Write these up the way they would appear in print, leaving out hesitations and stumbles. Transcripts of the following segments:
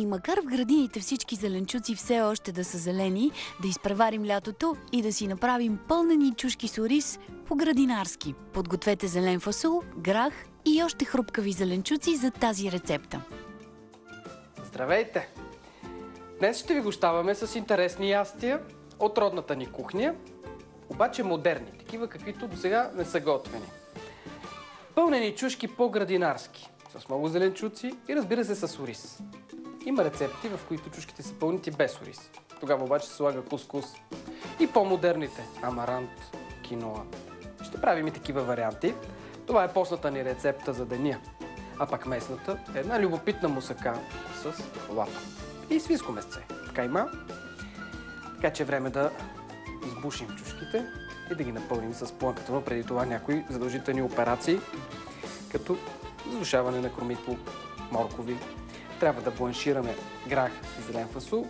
И макар в градините всички зеленчуци все още да са зелени, да изпреварим лятото и да си направим пълнени чушки с ориз по-градинарски. Подгответе зелен фасул, грах и още хрупкави зеленчуци за тази рецепта. Здравейте! Днес ще ви гощаваме с интересни ястия от родната ни кухня, обаче модерни, такива каквито до сега не са готвени. Пълнени чушки по-градинарски, с много зеленчуци и разбира се с ориз. Има рецепти, в които чушките са пълнити без ориз. Тогава обаче се слага кускус. И по-модерните – амарант, киноа. Ще правим и такива варианти. Това е постната ни рецепта за деня. А пак местната е една любопитна мусака с лапа. И свинско месце. Така има. Така че е време да избушим чушките и да ги напълним с плънката, но преди това някои задължителни операции, като задушаване на кромитлук, моркови. Трябва да бланшираме грах и зелен фасул,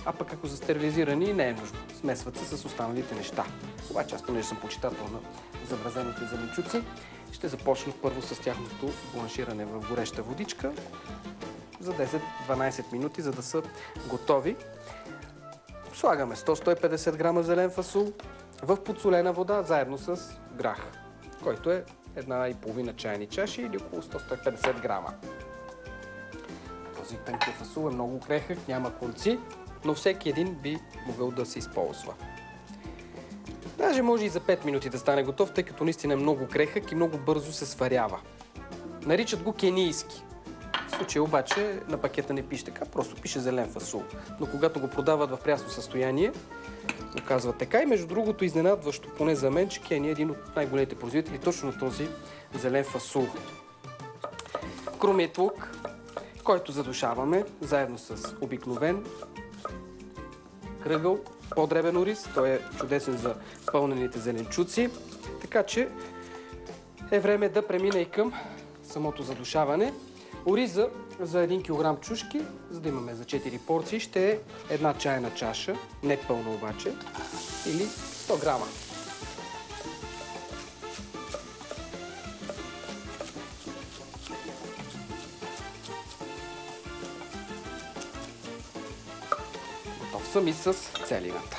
а пък ако са стерилизирани, не е нужно. Смесват се с останалите неща. Обаче аз, понеже съм почитател на замразените зеленчуци, ще започна първо с тяхното бланширане в гореща водичка за 10-12 минути, за да са готови. Слагаме 100-150 грама зелен фасул в подсолена вода, заедно с грах, който е 1,5 чайни чаши или около 100-150 грама. Този тънкия фасул е много крехък, няма конци, но всеки един би могъл да се използва. Даже може и за 5 минути да стане готов, тъй като наистина е много крехък и много бързо се сварява. Наричат го кенийски. В случая обаче на пакета не пише така, просто пише зелен фасул. Но когато го продават в прясно състояние, го казват така. И между другото изненадващо, поне за мен, че Кения е един от най-големите производители точно на този зелен фасул. Кромитлук, който задушаваме заедно с обикновен кръгъл, по-дребен ориз. Той е чудесен за пълнените зеленчуци. Така че е време да премина и към самото задушаване. Ориза за 1 кг чушки, за да имаме за 4 порции, ще е 1 чайна чаша, не пълна обаче, или 100 грама. Готов съм и с целината.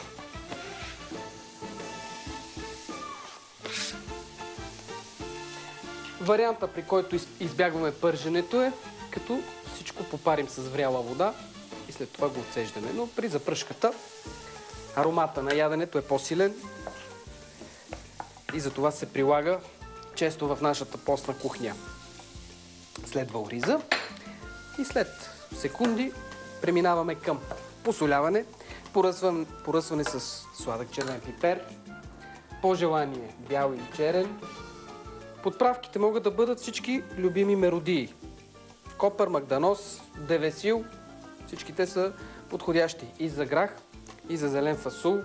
Варианта, при който избягваме пърженето е, като всичко попарим с вряла вода и след това го отцеждаме. Но при запръшката аромата на яденето е по-силен и затова се прилага често в нашата постна кухня. Следва ориза и след секунди преминаваме към посоляване, поръсване с сладък червен пипер, по желание бял или черен. Подправките могат да бъдат всички любими меродии. Копър, магданос, девесил, всички те са подходящи и за грах, и за зелен фасул,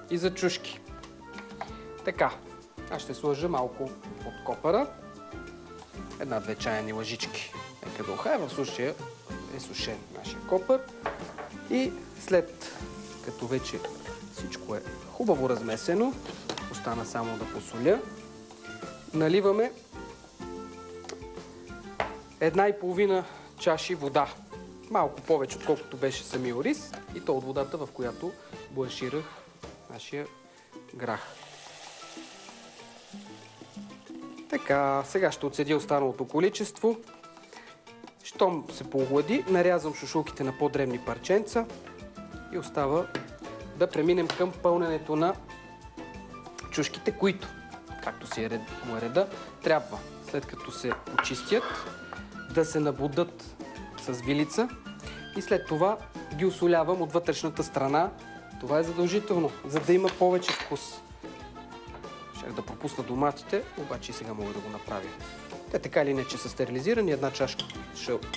и за чушки. Така, аз ще сложа малко от копъра, 1-2 чайни лъжички. Нека да ухая, в случая е сушен нашия копър. И след като вече всичко е хубаво размесено, остана само да посоля, наливаме 1,5 чаши вода. Малко повече, отколкото беше самия ориз. И то от водата, в която бланширах нашия грах. Така, сега ще отседя останалото количество. Щом се поохлади, нарязвам шушулките на по-дребни парченца и остава да преминем към пълненето на чушките, които, както си е реда, трябва, след като се очистят, да се набудат с вилица и след това ги осолявам от вътрешната страна. Това е задължително, за да има повече вкус. Щях да пропусна доматите, обаче и сега мога да го направя. Те така или иначе са стерилизирани. 1 чашка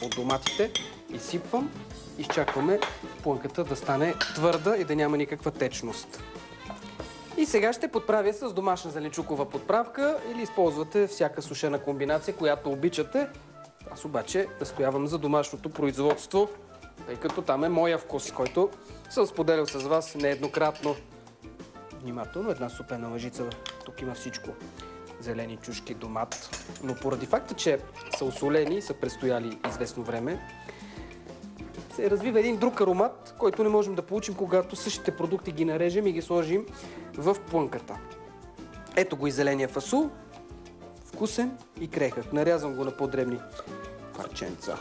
от доматите изсипвам, изчакваме плънката да стане твърда и да няма никаква течност. И сега ще подправя с домашна зеленчукова подправка или използвате всяка сушена комбинация, която обичате. Аз обаче настоявам за домашното производство, тъй като там е моя вкус, който съм споделял с вас нееднократно. Внимателно, 1 супена лъжица, тук има всичко. Зелени чушки, домат. Но поради факта, че са осолени и са престояли известно време, се развива един друг аромат, който не можем да получим, когато същите продукти ги нарежем и ги сложим в плънката. Ето го и зеления фасул. Вкусен и крехък. Нарязвам го на по-дребни парченца.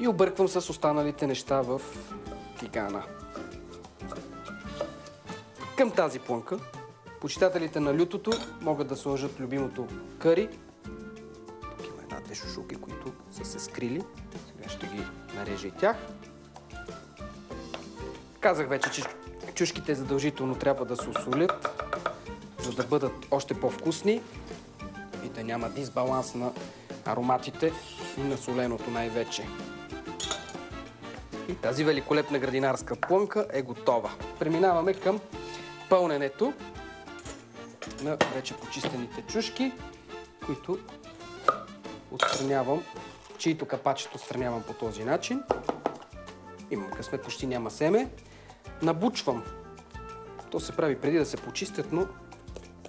И обърквам с останалите неща в тигана. Към тази плънка почитателите на лютото могат да сложат любимото къри. Тук има една-две шушулки, които са се скрили. Сега ще ги нарежа и тях. Казах вече, че чушките задължително трябва да се осолят, за да бъдат още по-вкусни и да няма дисбаланс на ароматите и на соленото най-вече. И тази великолепна градинарска плънка е готова. Преминаваме към пълненето на вече почистените чушки, които отстранявам, чието капачето отстранявам по този начин. Имам късмет, почти няма семе. Набучвам. То се прави преди да се почистят, но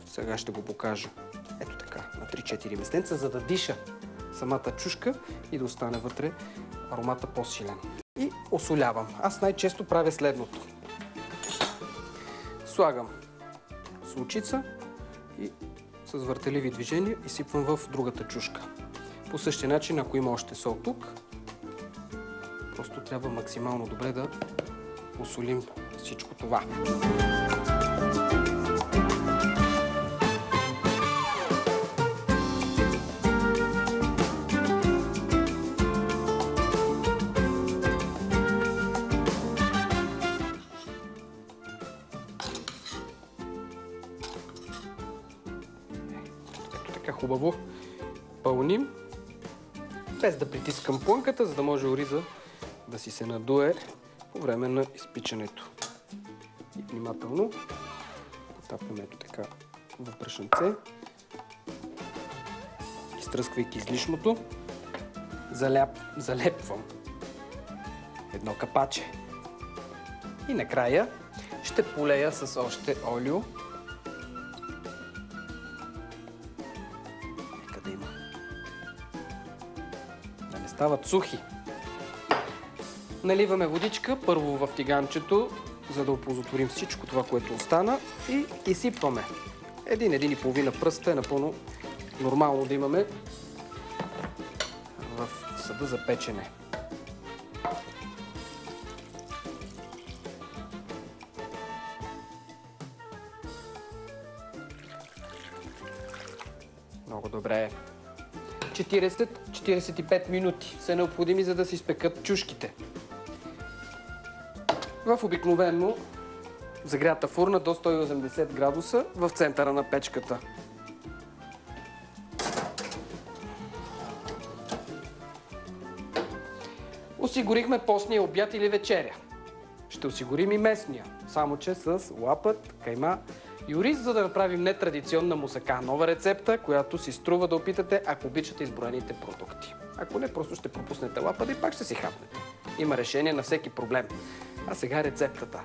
сега ще го покажа. Ето така, на 3-4 местенца, за да диша самата чушка и да остане вътре аромата по-силен. И осолявам. Аз най-често правя следното. Слагам солчица и с въртеливи движения изсипвам в другата чушка. По същия начин, ако има още сол тук, просто трябва максимално добре да осолим всичко това. Ето така хубаво пълним, без да притискам плънката, за да може ориза да си се надуе по време на изпичането. И внимателно потапяме ето така в прашенце, изтръсквайки излишното, залепвам едно капаче. И накрая ще полея с още олио. Нека да има. Да не стават сухи. Наливаме водичка първо в тиганчето, за да оползотворим всичко това, което остана, и изсипваме. Един и половина пръста е напълно нормално да имаме в съда за печене. Много добре. 40-45 минути са необходими, за да се изпекат чушките. В обикновено загрята фурна до 180 градуса в центъра на печката. Осигурихме постния обяд или вечеря. Ще осигурим и местния, само че с лапът, кайма и ориз, за да направим нетрадиционна мусака. Нова рецепта, която си струва да опитате, ако обичате изброените продукти. Ако не, просто ще пропуснете лапата и пак ще си хапнете. Има решение на всеки проблем. А сега рецептата.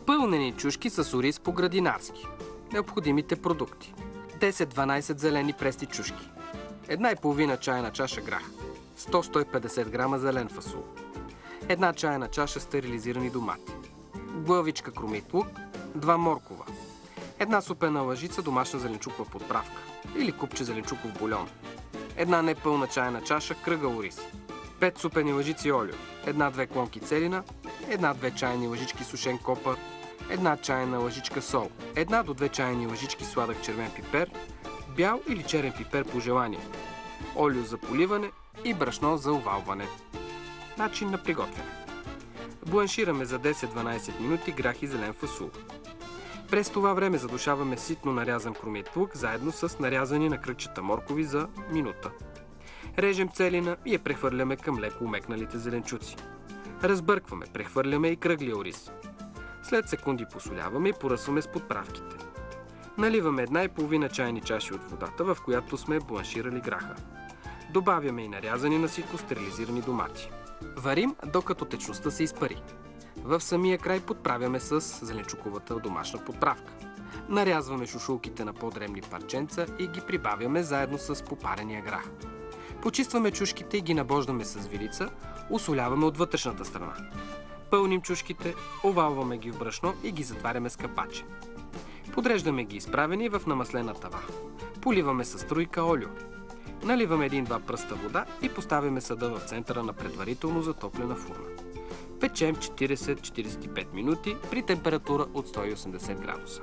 Пълнени чушки с ориз по градинарски. Необходимите продукти. 10-12 зелени прести чушки. 1,5 чайна чаша грах. 100-150 грама зелен фасул. 1 чайна чаша стерилизирани домати. Главичка кромит лук. 2 моркова. 1 супена лъжица домашна зеленчукова подправка или купче зеленчуков бульон. 1 непълна чайна чаша кръгъл ориз. 5 супени лъжици олио. 1-2 клонки целина. 1-2 чайни лъжички сушен копър. 1 чайна лъжичка сол. 1 до 2 чайни лъжички сладък червен пипер. Бял или черен пипер по желание. Олио за поливане и брашно за овалване. Начин на приготвяне. Бланшираме за 10-12 минути грах и зелен фасул. През това време задушаваме ситно нарязан кромит лук, заедно с нарязани на кръгчета моркови за минута. Режем целина и я прехвърляме към леко умекналите зеленчуци. Разбъркваме, прехвърляме и кръглия ориз. След секунди посоляваме и поръсваме с подправките. Наливаме 1,5 чайни чаши от водата, в която сме бланширали граха. Добавяме и нарязани на ситно стерилизирани домати. Варим, докато течността се изпари. В самия край подправяме с зеленчуковата домашна подправка. Нарязваме шушулките на по-дребни парченца и ги прибавяме заедно с попарения грах. Почистваме чушките и ги набождаме с вилица, усоляваме от вътрешната страна. Пълним чушките, овалваме ги в брашно и ги затваряме с капаче. Подреждаме ги изправени в намаслена тава. Поливаме със струйка олио. Наливаме 1-2 пръста вода и поставяме съда в центъра на предварително затоплена фурна. Печем 40-45 минути при температура от 180 градуса.